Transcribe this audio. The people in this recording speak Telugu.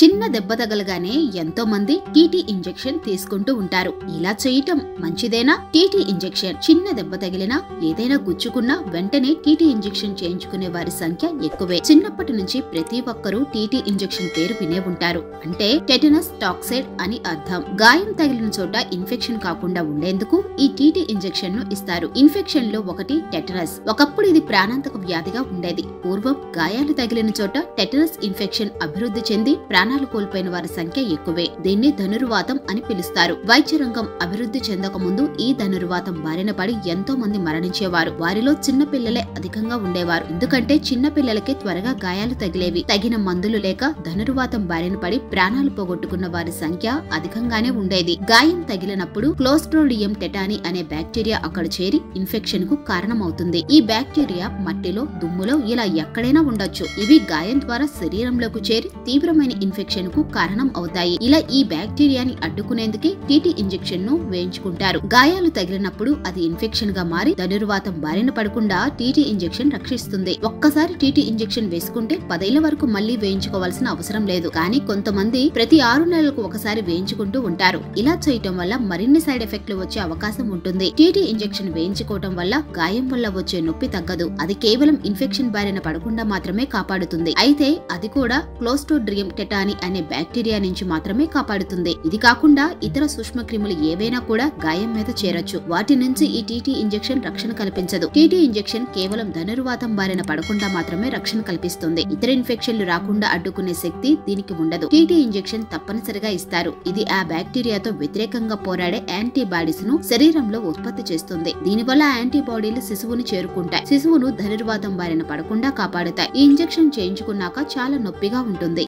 చిన్న దెబ్బ తగలగానే ఎంతో మంది టీటీ ఇంజెక్షన్ తీసుకుంటూ ఉంటారు. ఇలా చేయటం మంచిదేనా? టీటీ ఇంజెక్షన్ చిన్న దెబ్బ తగిలినా ఏదైనా గుచ్చుకున్నా వెంటనే టీటీ ఇంజెక్షన్ చేయించుకునే వారి సంఖ్య ఎక్కువే. చిన్నప్పటి నుంచి ప్రతి ఒక్కరూ టీటీ ఇంజెక్షన్ పేరు వినే ఉంటారు. అంటే టెటనస్ టాక్సైడ్ అని అర్థం. గాయం తగిలిన చోట ఇన్ఫెక్షన్ కాకుండా ఉండేందుకు ఈ టీటీ ఇంజెక్షన్ ను ఇస్తారు. ఇన్ఫెక్షన్ లో ఒకటి టెటనస్. ఒకప్పుడు ఇది ప్రాణాంతక వ్యాధిగా ఉండేది. పూర్వం గాయాలు తగిలిన చోట టెటనస్ ఇన్ఫెక్షన్ అభివృద్ధి చెంది ప్రాణాలు కోల్పోయిన వారి సంఖ్య ఎక్కువే. దీన్ని ధనుర్వాతం అని పిలుస్తారు. వైద్య రంగం అభివృద్ధి చెందక ముందు ఈ ధనుర్వాతం బారిన పడి ఎంతో మంది మరణించేవారు. వారిలో చిన్న పిల్లలే అధికంగా ఉండేవారు. ఎందుకంటే చిన్న పిల్లలకి త్వరగా గాయాలు తగిలేవి. తగిన మందులు లేక ధనుర్వాతం బారిన పడి ప్రాణాలు పోగొట్టుకున్న వారి సంఖ్య అధికంగానే ఉండేది. గాయం తగిలినప్పుడు క్లోస్ట్రోడియం టెటాని అనే బ్యాక్టీరియా అక్కడ చేరి ఇన్ఫెక్షన్ కు కారణమవుతుంది. ఈ బ్యాక్టీరియా మట్టిలో, దుమ్ములో ఇలా ఎక్కడైనా ఉండొచ్చు. ఇవి గాయం ద్వారా శరీరంలోకి చేరి తీవ్రమైన ఇన్ఫెక్షన్ కు కారణం అవుతాయి. ఇలా ఈ బ్యాక్టీరియాని అడ్డుకునేందుకే టీటీ ఇంజెక్షన్ ను వేయించుకుంటారు. గాయాలు తగిలినప్పుడు అది ఇన్ఫెక్షన్ గా మారి ధనుర్వాతం బారిన పడకుండా టీటీ ఇంజెక్షన్ రక్షిస్తుంది. ఒక్కసారి టీటీ ఇంజెక్షన్ వేసుకుంటే 10 ఏళ్ల వరకు మళ్లీ వేయించుకోవాల్సిన అవసరం లేదు. కానీ కొంతమంది ప్రతి 6 నెలలకు ఒకసారి వేయించుకుంటూ ఉంటారు. ఇలా చేయటం వల్ల మరిన్ని సైడ్ ఎఫెక్ట్లు వచ్చే అవకాశం ఉంటుంది. టీటీ ఇంజెక్షన్ వేయించుకోవటం వల్ల గాయం వల్ల వచ్చే నొప్పి తగ్గదు. అది కేవలం ఇన్ఫెక్షన్ బారిన పడకుండా మాత్రమే కాపాడుతుంది. అయితే అది కూడా క్లోస్ట్రోడియం టెటాని అనే బ్యాక్టీరియా నుంచి మాత్రమే కాపాడుతుంది. ఇది కాకుండా ఇతర సూక్ష్మ క్రిములు ఏవైనా కూడా గాయం మీద చేరొచ్చు. వాటి నుంచి ఈ టీటీ ఇంజెక్షన్ రక్షణ కల్పించదు. టీటీ ఇంజెక్షన్ కేవలం ధనుర్వాతం బారిన పడకుండా మాత్రమే రక్షణ కల్పిస్తుంది. ఇతర ఇన్ఫెక్షన్లు రాకుండా అడ్డుకునే శక్తి దీనికి ఉండదు. టీటీ ఇంజెక్షన్ తప్పనిసరిగా ఇస్తారు. ఇది ఆ బ్యాక్టీరియాతో వ్యతిరేకంగా పోరాడే యాంటీబాడీస్ ను శరీరంలో ఉత్పత్తి చేస్తుంది. దీనివల్ల యాంటీబాడీలు శిశువుని చేరుకుంటాయి. శిశువును ధనుర్వాతం బారిన పడకుండా కాపాడుతాయి. ఈ ఇంజెక్షన్ చేయించుకున్నాక చాలా నొప్పిగా ఉంటుంది.